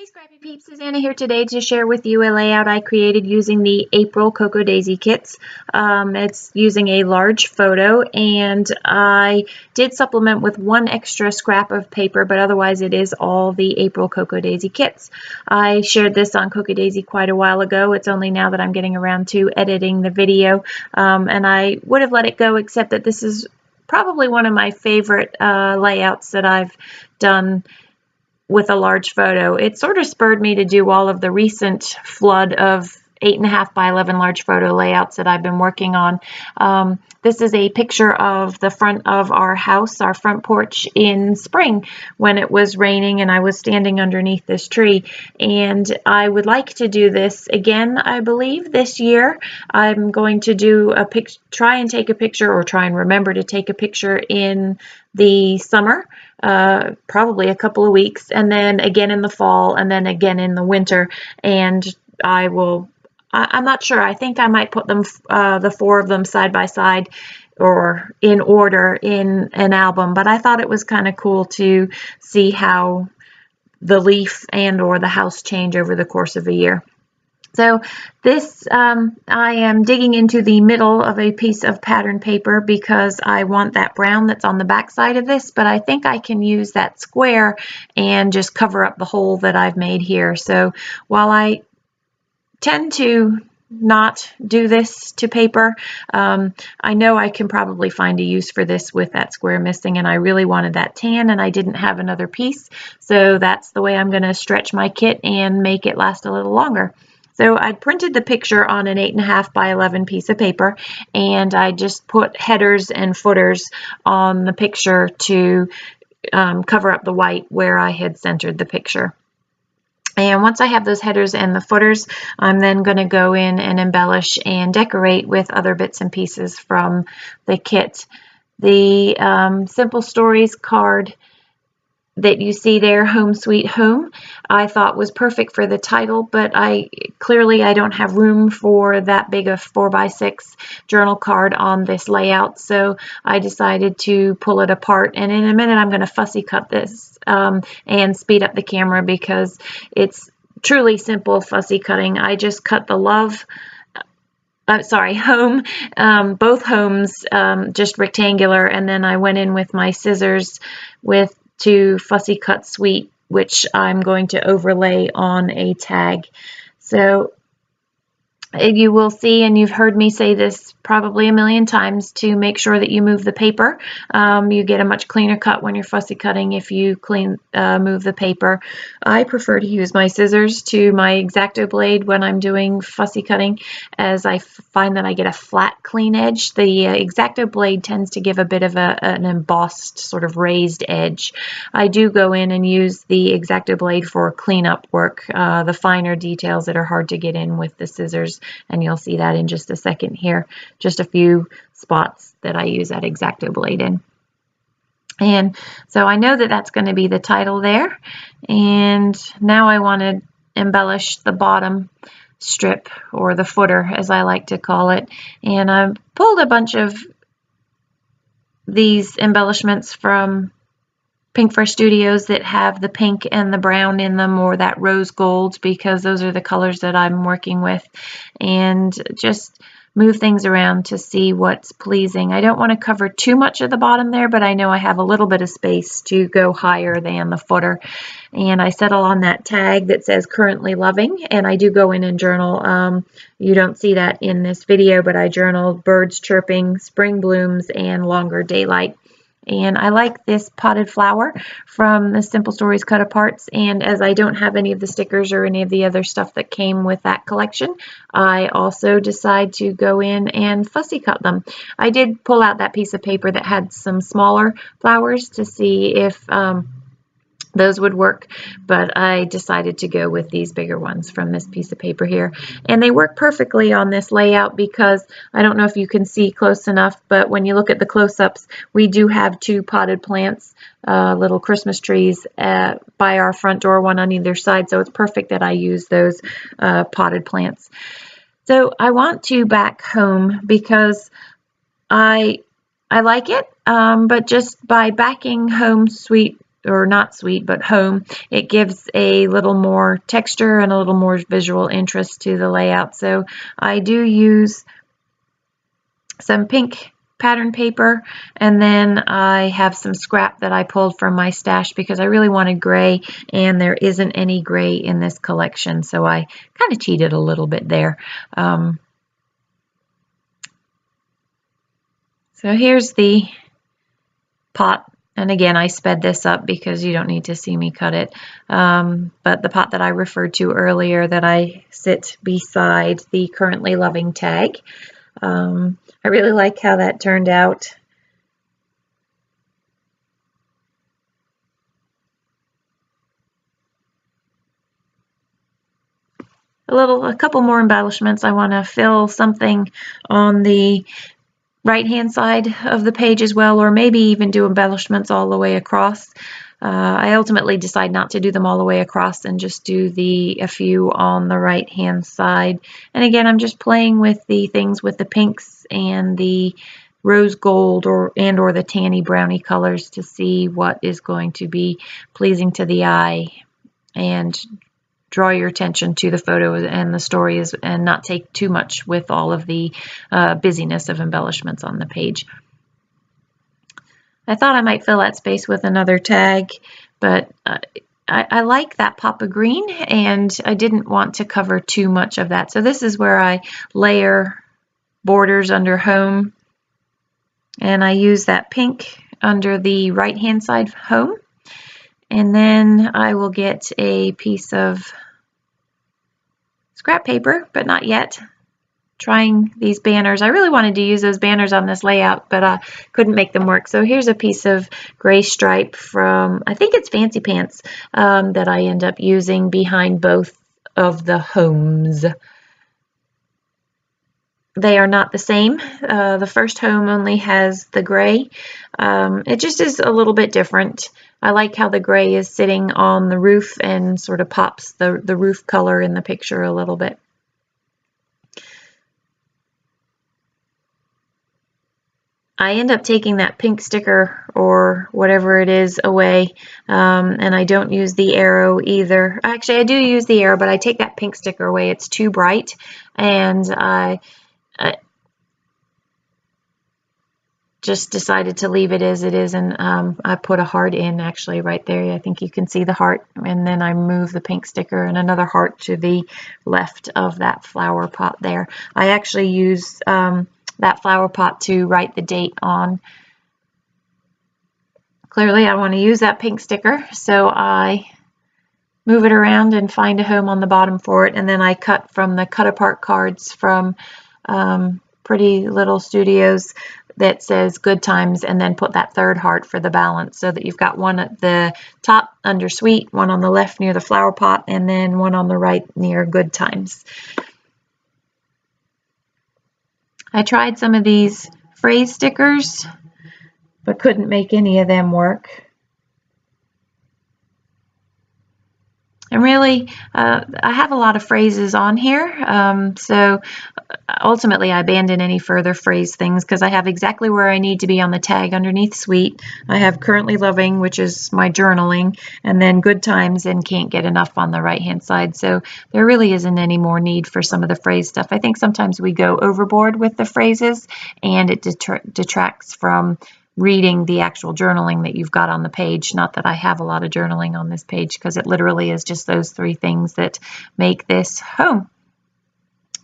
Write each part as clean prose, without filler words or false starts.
Hey Scrappy Peeps, Suzanna here today to share with you a layout I created using the April Cocoa Daisy kits. It's using a large photo, and I did supplement with one extra scrap of paper, but otherwise it is all the April Cocoa Daisy kits. I shared this on Cocoa Daisy quite a while ago. It's only now that I'm getting around to editing the video, and I would have let it go, except that this is probably one of my favorite layouts that I've done with a large photo. It sort of spurred me to do all of the recent flood of 8.5 by 11 large photo layouts that I've been working on. This is a picture of the front of our house, our front porch in spring when it was raining and I was standing underneath this tree. And I would like to do this again, I believe, this year. I'm going to do a try and take a picture, or try and remember to take a picture in the summer, probably a couple of weeks, and then again in the fall, and then again in the winter. And I'm not sure. I think I might put them, the four of them side by side or in order in an album, but I thought it was kind of cool to see how the leaf and or the house change over the course of a year. So this, I am digging into the middle of a piece of pattern paper because I want that brown that's on the back side of this, but I think I can use that square and just cover up the hole that I've made here. So while I tend to not do this to paper, I know I can probably find a use for this with that square missing, and I really wanted that tan and I didn't have another piece, so that's the way I'm going to stretch my kit and make it last a little longer. So I printed the picture on an 8.5 by 11 piece of paper, and I just put headers and footers on the picture to cover up the white where I had centered the picture. And once I have those headers and the footers, I'm then going to go in and embellish and decorate with other bits and pieces from the kit. The Simple Stories card that you see there, Home Sweet Home, I thought was perfect for the title, but clearly I don't have room for that big a 4x6 journal card on this layout, so I decided to pull it apart. And in a minute I'm going to fussy cut this and speed up the camera because it's truly simple fussy cutting. I just cut the home, both homes, just rectangular, and then I went in with my scissors to fussy cut sweet, which I'm going to overlay on a tag. So you will see, and you've heard me say this probably a million times, to make sure that you move the paper. You get a much cleaner cut when you're fussy cutting if you move the paper. I prefer to use my scissors to my X-Acto blade when I'm doing fussy cutting, as I find that I get a flat, clean edge. The X-Acto blade tends to give a bit of an embossed, sort of raised edge. I do go in and use the X-Acto blade for cleanup work, the finer details that are hard to get in with the scissors. And you'll see that in just a second here. Just a few spots that I use that X-Acto blade in. And so I know that that's going to be the title there. And now I want to embellish the bottom strip, or the footer as I like to call it. And I pulled a bunch of these embellishments from Pink Fresh Studios that have the pink and the brown in them, or that rose gold, because those are the colors that I'm working with, and just move things around to see what's pleasing. I don't want to cover too much of the bottom there, but I know I have a little bit of space to go higher than the footer. And I settle on that tag that says currently loving, and I do go in and journal. You don't see that in this video, but I journaled birds chirping, spring blooms, and longer daylight. And I like this potted flower from the Simple Stories Cut Aparts, and as I don't have any of the stickers or any of the other stuff that came with that collection, I also decide to go in and fussy cut them. I did pull out that piece of paper that had some smaller flowers to see if those would work, but I decided to go with these bigger ones from this piece of paper here. And they work perfectly on this layout because I don't know if you can see close enough, but when you look at the close-ups, we do have two potted plants, little Christmas trees by our front door, one on either side, so it's perfect that I use those potted plants. So I want to back home because I like it, but just by backing Home Sweet or not sweet, but home, it gives a little more texture and a little more visual interest to the layout. So I do use some pink pattern paper, and then I have some scrap that I pulled from my stash because I really wanted gray, and there isn't any gray in this collection, so I kind of cheated a little bit there. So here's the pot, and again I sped this up because you don't need to see me cut it, but the pot that I referred to earlier that I sit beside the currently loving tag. I really like how that turned out. A couple more embellishments. I want to fill something on the right-hand side of the page as well, or maybe even do embellishments all the way across. I ultimately decide not to do them all the way across and just do a few on the right-hand side. And again, I'm just playing with the things with the pinks and the rose gold or the tanny browny colors to see what is going to be pleasing to the eye and draw your attention to the photo and the stories, and not take too much with all of the busyness of embellishments on the page. I thought I might fill that space with another tag, but I like that pop of green, and I didn't want to cover too much of that. So this is where I layer borders under home, and I use that pink under the right-hand side home. And then I will get a piece of scrap paper, but not yet. Trying these banners. I really wanted to use those banners on this layout, but I couldn't make them work. So here's a piece of gray stripe from, I think it's Fancy Pants, that I end up using behind both of the homes. They are not the same. The first home only has the gray. It just is a little bit different. I like how the gray is sitting on the roof and sort of pops the roof color in the picture a little bit. I end up taking that pink sticker or whatever it is away, and I don't use the arrow either. Actually, I do use the arrow, but I take that pink sticker away. It's too bright, and I just decided to leave it as it is, and I put a heart in actually right there. I think you can see the heart, and then I move the pink sticker and another heart to the left of that flower pot there. I actually use that flower pot to write the date on. Clearly I want to use that pink sticker, so I move it around and find a home on the bottom for it, and then I cut from the cut apart cards from Pretty Little Studios that says Good Times, and then put that third heart for the balance, so that you've got one at the top under Sweet, one on the left near the flower pot, and then one on the right near Good Times. I tried some of these phrase stickers, but couldn't make any of them work. And really, I have a lot of phrases on here, so ultimately I abandoned any further phrase things because I have exactly where I need to be on the tag underneath Sweet. I have Currently Loving, which is my journaling, and then Good Times and Can't Get Enough on the right-hand side. So there really isn't any more need for some of the phrase stuff. I think sometimes we go overboard with the phrases, and it detracts from reading the actual journaling that you've got on the page. Not that I have a lot of journaling on this page, because it literally is just those three things that make this home.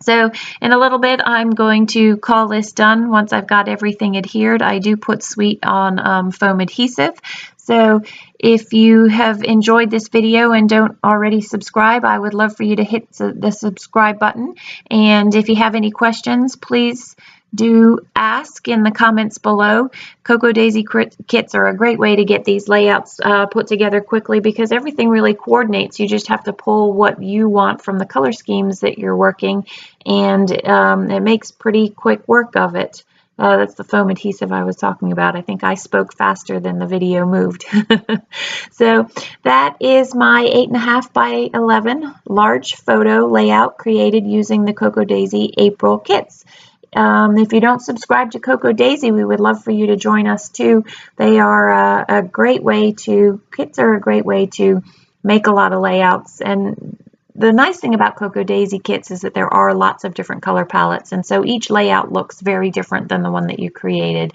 So in a little bit, I'm going to call this done. Once I've got everything adhered, I do put Sweet on foam adhesive. So if you have enjoyed this video and don't already subscribe, I would love for you to hit the subscribe button. And if you have any questions, please do ask in the comments below. Cocoa Daisy kits are a great way to get these layouts put together quickly, because everything really coordinates. You just have to pull what you want from the color schemes that you're working, and it makes pretty quick work of it. That's the foam adhesive I was talking about. I think I spoke faster than the video moved. So that is my 8.5 by 11 large photo layout created using the Cocoa Daisy April kits. If you don't subscribe to Cocoa Daisy, we would love for you to join us too. They are a great way to, kits are a great way to make a lot of layouts. And the nice thing about Cocoa Daisy kits is that there are lots of different color palettes, and so each layout looks very different than the one that you created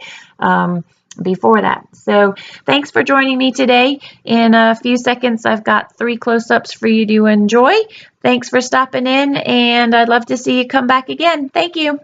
before that. So thanks for joining me today. In a few seconds, I've got 3 close-ups for you to enjoy. Thanks for stopping in, and I'd love to see you come back again. Thank you.